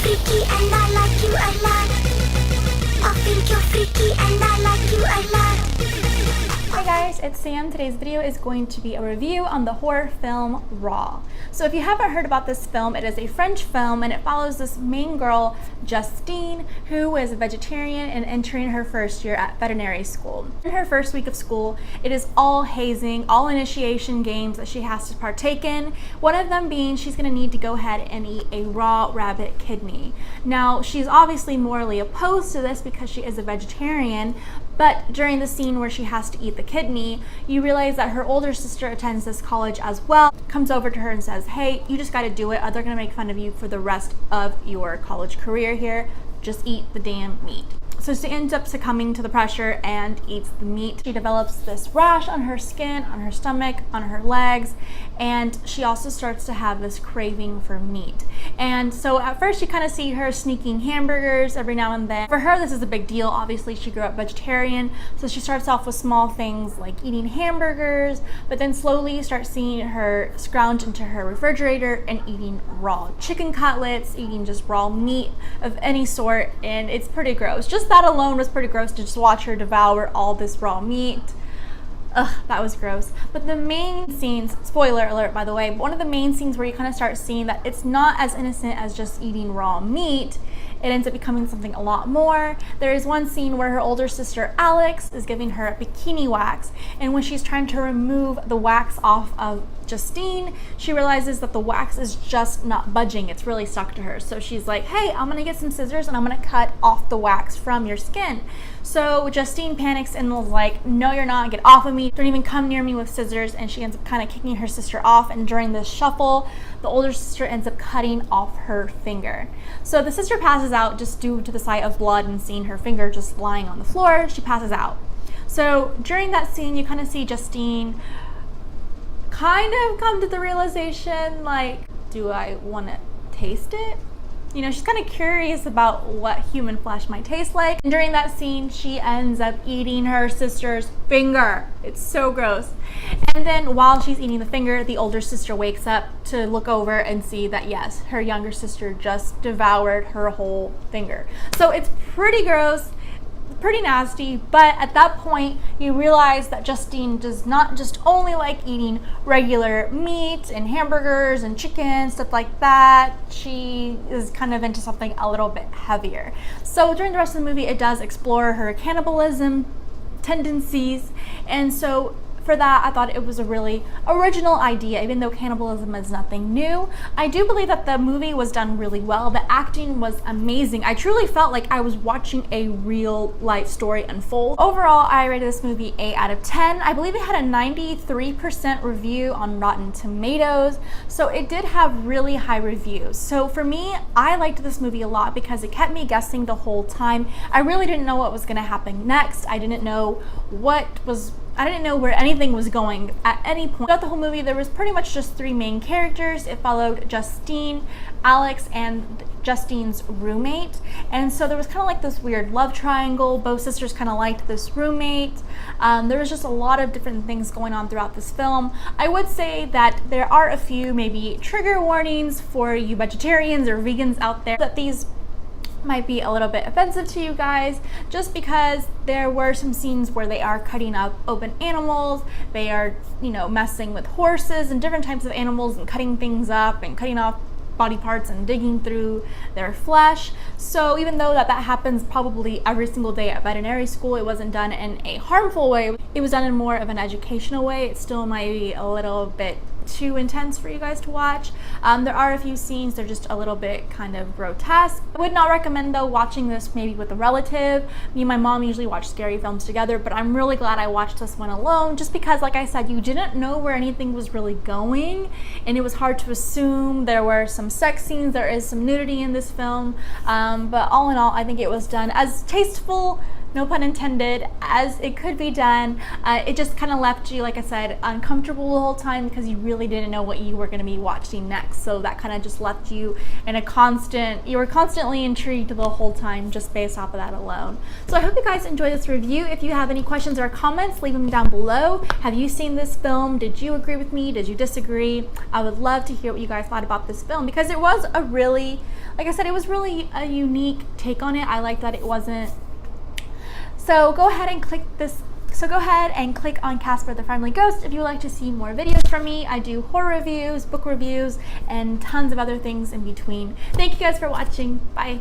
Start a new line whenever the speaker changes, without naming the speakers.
freaky and I like you a lot. I think you're freaky and I like you a lot.
Hey guys, it's Sam. Today's video is going to be a review on the horror film Raw. So if you haven't heard about this film, it is a French film and it follows this main girl, Justine, who is a vegetarian and entering her first year at veterinary school. In her first week of school, it is all hazing, all initiation games that she has to partake in. One of them being she's going to need to go ahead and eat a raw rabbit kidney. Now, she's obviously morally opposed to this because she is a vegetarian, but during the scene where she has to eat the kidney, you realize that her older sister attends this college as well, comes over to her and says, hey, you just got to do it, or they're going to make fun of you for the rest of your college career here. Just eat the damn meat. So she ends up succumbing to the pressure and eats the meat. She develops this rash on her skin, on her stomach, on her legs, and she also starts to have this craving for meat. And so at first you kind of see her sneaking hamburgers every now and then. For her, this is a big deal. Obviously, she grew up vegetarian, so she starts off with small things like eating hamburgers, but then slowly you start seeing her scrounge into her refrigerator and eating raw chicken cutlets, eating just raw meat of any sort, and it's pretty gross. Just that alone was pretty gross, to just watch her devour all this raw meat. Ugh, that was gross. But the main scenes, spoiler alert by the way, but one of the main scenes where you kind of start seeing that it's not as innocent as just eating raw meat, it ends up becoming something a lot more. There is one scene where her older sister Alex is giving her bikini wax, and when she's trying to remove the wax off of Justine, she realizes that the wax is just not budging. It's really stuck to her. So she's like, hey, I'm gonna get some scissors and I'm gonna cut off the wax from your skin. So Justine panics and was like, no, you're not, get off of me. Don't even come near me with scissors. And she ends up kind of kicking her sister off. And during this shuffle, the older sister ends up cutting off her finger. So the sister passes out just due to the sight of blood and seeing her finger just lying on the floor. She passes out. So during that scene, you kind of see Justine kind of come to the realization, like, do I want to taste it? You know, she's kind of curious about what human flesh might taste like. And during that scene, she ends up eating her sister's finger. It's so gross. And then while she's eating the finger, the older sister wakes up to look over and see that, yes, her younger sister just devoured her whole finger. So it's pretty gross, pretty nasty, but at that point you realize that Justine does not just only like eating regular meat and hamburgers and chicken, stuff like that. She is kind of into something a little bit heavier. So during the rest of the movie, it does explore her cannibalism tendencies, and so for that, I thought it was a really original idea, even though cannibalism is nothing new. I do believe that the movie was done really well. The acting was amazing. I truly felt like I was watching a real life story unfold. Overall, I rated this movie 8 out of 10. I believe it had a 93% review on Rotten Tomatoes, so it did have really high reviews. So for me, I liked this movie a lot because it kept me guessing the whole time. I really didn't know what was going to happen next. I didn't know where anything was going at any point. Throughout the whole movie, there was pretty much just 3 main characters. It followed Justine, Alex, and Justine's roommate. And so there was kind of like this weird love triangle. Both sisters kind of liked this roommate. There was just a lot of different things going on throughout this film. I would say that there are a few maybe trigger warnings for you vegetarians or vegans out there, that these might be a little bit offensive to you guys, just because there were some scenes where they are cutting up open animals. They are, you know, messing with horses and different types of animals and cutting things up and cutting off body parts and digging through their flesh. So even though that happens probably every single day at veterinary school, it wasn't done in a harmful way. It was done in more of an educational way. It still might be a little bit too intense for you guys to watch. There are a few scenes, they're just a little bit kind of grotesque. I would not recommend though watching this maybe with a relative. Me and my mom usually watch scary films together, but I'm really glad I watched this one alone, just because, like I said, you didn't know where anything was really going, and it was hard to assume. There were some sex scenes, there is some nudity in this film, but all in all, I think it was done as tasteful no pun intended, as it could be done. It just kind of left you, like I said, uncomfortable the whole time because you really didn't know what you were going to be watching next. So that kind of just left you in you were constantly intrigued the whole time just based off of that alone. So I hope you guys enjoyed this review. If you have any questions or comments, leave them down below. Have you seen this film? Did you agree with me? Did you disagree? I would love to hear what you guys thought about this film because it was a really, like I said, it was really a unique take on it. I like that it wasn't. So go ahead and click on Casper the Friendly Ghost if you would like to see more videos from me. I do horror reviews, book reviews, and tons of other things in between. Thank you guys for watching. Bye.